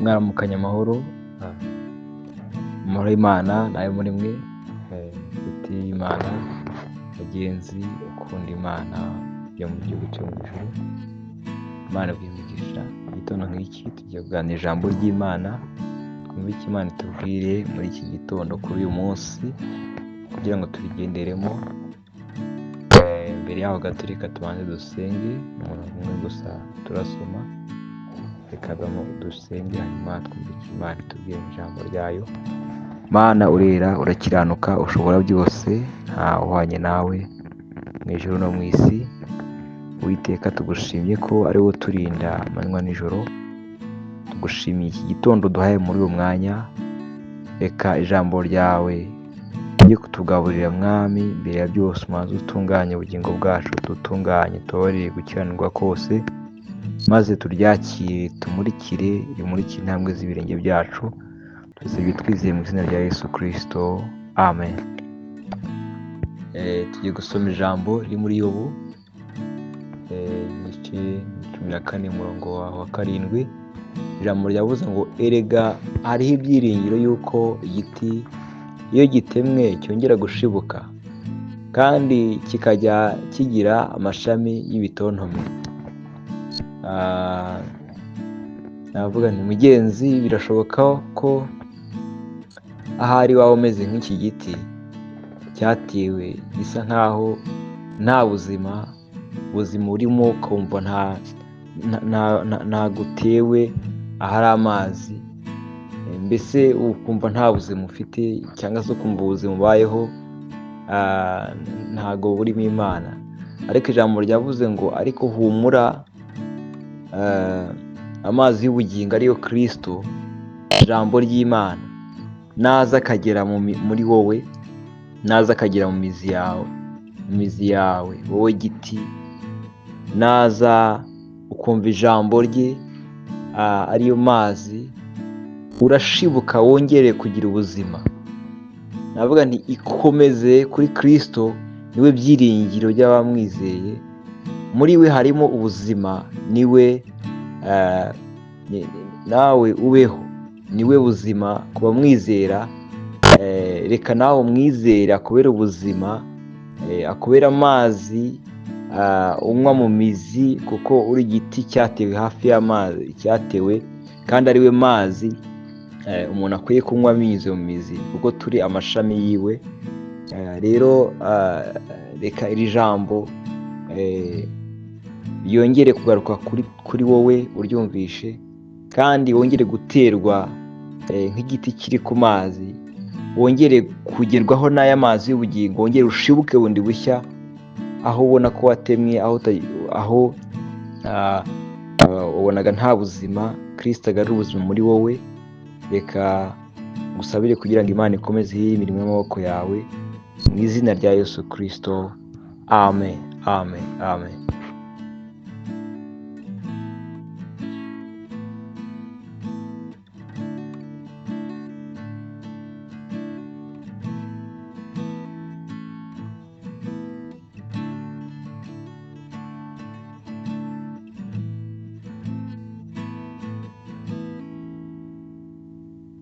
mwaramukanye amahoro amahoro y'Imana nayo muri mwe, inshuti y'Imana, bagenzi ukunda Imana yo mu gihugu cyo mu ijuru. Imana bw'imigisha, igitondo nk'iki tugiye kuganira ijambo ry'Imana, twumve icyo Imana itubwire muri iki gitondo kuri uyu munsi kugira ngo tubigenderemo. Mbere yaho gato reka tubanze dusenge, umuntu umwe gusa turasoma, reka dusenge hanyuma twumve icyo Imana itubwire mu ijambo ryayo. Mana urera, urakiranuka, ushobora byose, nta uhwanye nawe mu ijuru no mu isi. Uwiteka tugushimye ko ari wowe uturinda amanywa n'ijoro, tugushimiye iki gitondo duhaye muri uyu mwanya. Reka ijambo ryawe ujye kutugaburira mwami, mbere ya byose umanze utunganye ubugingo bwacu, dutunganye tubabarire gukiranirwa kose, maze turyakire, tumurikire, rimurikire intambwe z'ibirenge byacu. Tuzibye twizeye mu izina rya Yesu Kristo, amen. Tugiye gusoma ijambo riri muri Yobu, igice 14 umurongo wa 7. Ijambo ryavuze ngo erega hariho ibyiringiro yuko igiti iyo gitemwe cyongera gushibuka, kandi kikajya kigira amashami y'ibitontome. Navuga nti mugenzi, birashoboka ko ahari waba umeze nk'iki giti cyatewe gisa nkaho nta buzima urimo, ukumva nta gutewe ahari amazi, mbese ukumva nta buzima ufite, cyangwa se ukumva ubuzima ubayeho ntago burimo Imana. Ariko ijambo ryavuze ngo ariko humura, amazi y'ubugingo ariyo Kristo, ijambo ry'Imana, naza akagera muri wowe, naza akagera mu mizi yawe wowe giti, naza ukumva ijambo rye ariyo mazi, urashibuka wongere kugira ubuzima. Navuga nti ikomeze kuri Kristo, niwe byiringiro by'abamwizeye. Muri we harimo ubuzima, niwe nawe ubeho, niwe buzima ku bamwizera. Reka nawe umwizere akubera ubuzima, akubera amazi unywa mu mizi, kuko uri igiti cyatewe hafi y'amazi, cyatewe kandi ari we mazi umuntu akwiye kunywa amize mu mizi, kuko turi amashami yiwe. Rero reka iri jambo yongere kugaruka kuri wowe uryumvishe, kandi wongere guterwa nk'igiti kiri ku mazi, wongere kugerwaho n'aya mazi y'ubugingo, wongere ushibuke bundi bushya, aho ubona ko watemwe, aho ubonaga nta buzima, Kristo agarura ubuzima muri wowe. Reka gusabire kugira ngo Imana ikomeze ihire imirimo y'amaboko yawe, mu izina rya Yesu Kristo, amen, amen, amen.